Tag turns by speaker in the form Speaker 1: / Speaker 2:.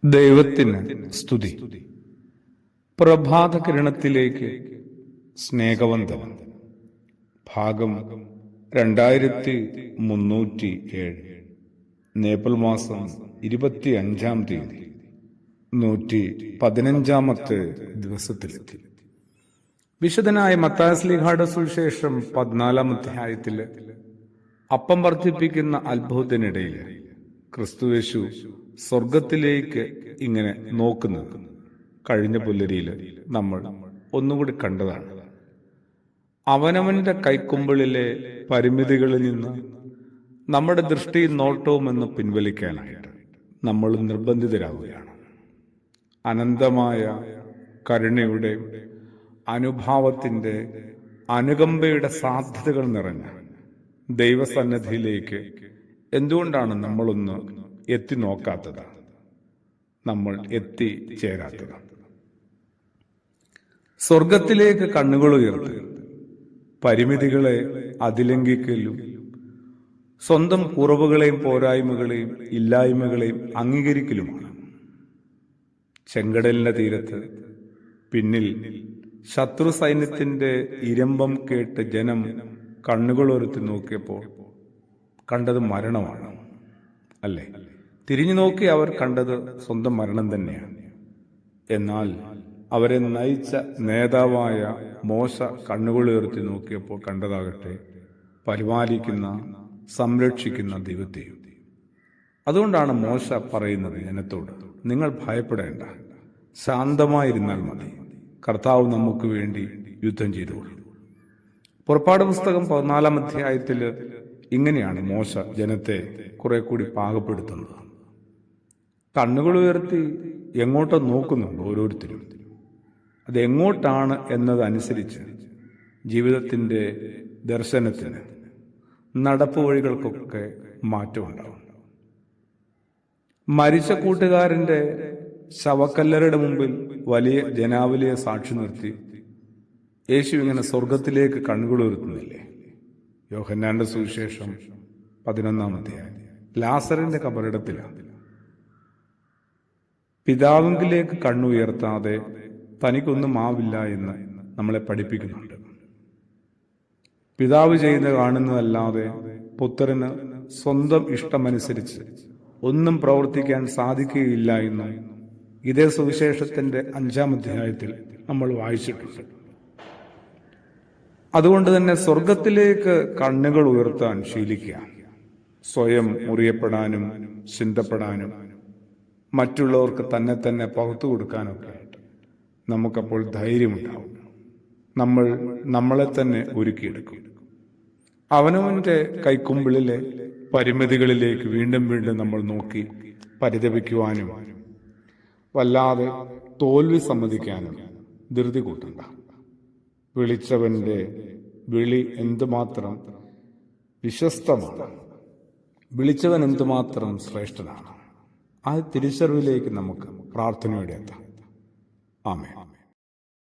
Speaker 1: ദൈവത്തിന് സ്തുതി. പ്രഭാത കിരണത്തിലേക്ക് സ്നേഹവന്ദനം. ഭാഗം 2307. നേപ്പിൾ മാസം 25-ാം തീയതി 115-ാമത്തെ ദിവസത്തിലെത്തി. വിശുദ്ധനായ മത്തായി ശ്ലീഹായുടെ സുവിശേഷം 14-ാം അധ്യായത്തില് അപ്പം വർദ്ധിപ്പിക്കുന്ന അത്ഭുതത്തിനിടയിൽ ക്രിസ്തുയേശു സ്വർഗത്തിലേക്ക് ഇങ്ങനെ നോക്കുന്നത് കഴിഞ്ഞ പുലരിയിൽ നമ്മൾ ഒന്നുകൂടി കണ്ടതാണ്. അവനവന്റെ കൈക്കുമ്പിളിലെ പരിമിതികളിൽ നിന്ന് നമ്മുടെ ദൃഷ്ടിയും നോട്ടവും എന്ന് പിൻവലിക്കാനായിട്ട് നമ്മൾ നിർബന്ധിതരാകുകയാണ്. അനന്തമായ കരുണയുടെ, അനുഭാവത്തിന്റെ, അനുകമ്പയുടെ സാധ്യതകൾ നിറഞ്ഞ ദൈവസന്നിധിയിലേക്ക് എന്തുകൊണ്ടാണ് നമ്മളൊന്ന് എത്തി നോക്കാത്തത്, നമ്മൾ എത്തിച്ചേരാത്തത്? സ്വർഗത്തിലേക്ക് കണ്ണുകൾ ഉയർത്തി പരിമിതികളെ അതിലംഘിക്കലും സ്വന്തം കുറവുകളെയും പോരായ്മകളെയും ഇല്ലായ്മകളെയും അംഗീകരിക്കലുമാണ്. ചെങ്കടലിന്റെ തീരത്ത് പിന്നിൽ ശത്രു സൈന്യത്തിന്റെ ഇരമ്പം കേട്ട് ജനം കണ്ണുകൾ ഉയർത്തി നോക്കിയപ്പോൾ കണ്ടത് മരണമാണ്, അല്ലേ? തിരിഞ്ഞു നോക്കി അവർ കണ്ടത് സ്വന്തം മരണം തന്നെയാണ്. എന്നാൽ അവരെ നയിച്ച നേതാവായ മോശ കണ്ണുകൾ ഉയർത്തി നോക്കിയപ്പോൾ കണ്ടതാകട്ടെ പരിപാലിക്കുന്ന, സംരക്ഷിക്കുന്ന ദൈവത്തെയും. അതുകൊണ്ടാണ് മോശ പറയുന്നത് ജനത്തോട്, നിങ്ങൾ ഭയപ്പെടേണ്ട, ശാന്തമായിരുന്നാൽ മതി, കർത്താവ് നമുക്ക് വേണ്ടി യുദ്ധം ചെയ്തോളൂ. പുറപ്പാട് പുസ്തകം 14-ാം അധ്യായത്തിൽ ഇങ്ങനെയാണ് മോശ ജനത്തെ കുറെ കൂടി പാകപ്പെടുത്തുന്നത്. കണ്ണുകൾ ഉയർത്തി എങ്ങോട്ടോ നോക്കുന്നുണ്ട് ഓരോരുത്തരും. അത് എങ്ങോട്ടാണ് എന്നതനുസരിച്ച് ജീവിതത്തിന്റെ ദർശനത്തിന്, നടപ്പ് വഴികൾക്കൊക്കെ മാറ്റമുണ്ടാവും. മരിച്ച കൂട്ടുകാരന്റെ ശവക്കല്ലറുടെ മുമ്പിൽ വലിയ ജനാവലിയെ സാക്ഷി നിർത്തി യേശു ഇങ്ങനെ സ്വർഗത്തിലേക്ക് കണ്ണുകൾ ഉയർത്തുന്നില്ലേ? യോഹന്നാന്റെ സുവിശേഷം 11-ാം അധ്യായം. ലാസറിന്റെ കബറിടത്തിലാണ്. പിതാവിലേക്ക് കണ്ണുയർത്താതെ തനിക്കൊന്നും ആവില്ല എന്ന് നമ്മളെ പഠിപ്പിക്കുന്നുണ്ട്. പിതാവ് ചെയ്യുന്നത് കാണുന്നതല്ലാതെ പുത്രന് സ്വന്തം ഇഷ്ടമനുസരിച്ച് ഒന്നും പ്രവർത്തിക്കാൻ സാധിക്കുകയില്ല എന്ന് ഇതേ സുവിശേഷത്തിന്റെ 5-ാം അധ്യായത്തിൽ നമ്മൾ വായിച്ചിട്ടുണ്ട്. അതുകൊണ്ട് തന്നെ സ്വർഗത്തിലേക്ക് കണ്ണുകൾ ഉയർത്താൻ ശീലിക്കുക. സ്വയം മുറിയപ്പെടാനും ചിന്തപ്പെടാനും മറ്റുള്ളവർക്ക് തന്നെ പകുത്തു കൊടുക്കാനൊക്കെ ആയിട്ട് നമുക്കപ്പോൾ ധൈര്യമുണ്ടാവും. നമ്മൾ നമ്മളെ തന്നെ ഒരുക്കിയെടുക്കും. അവനവന്റെ കൈക്കുമ്പിളിലെ പരിമിതികളിലേക്ക് വീണ്ടും നമ്മൾ നോക്കി പരിതപിക്കുവാനും വല്ലാതെ തോൽവി സമ്മതിക്കാനും ധൃതി കൂട്ടണ്ട. വിളിച്ചവന്റെ വിളി എന്തുമാത്രം വിശ്വസ്തമാണ്, വിളിച്ചവൻ എന്തുമാത്രം ശ്രേഷ്ഠനാണ്. ആ തിരിച്ചറിവിലേക്ക് നമുക്ക് പ്രാർത്ഥനയോടെ എത്താം. ആമേൻ.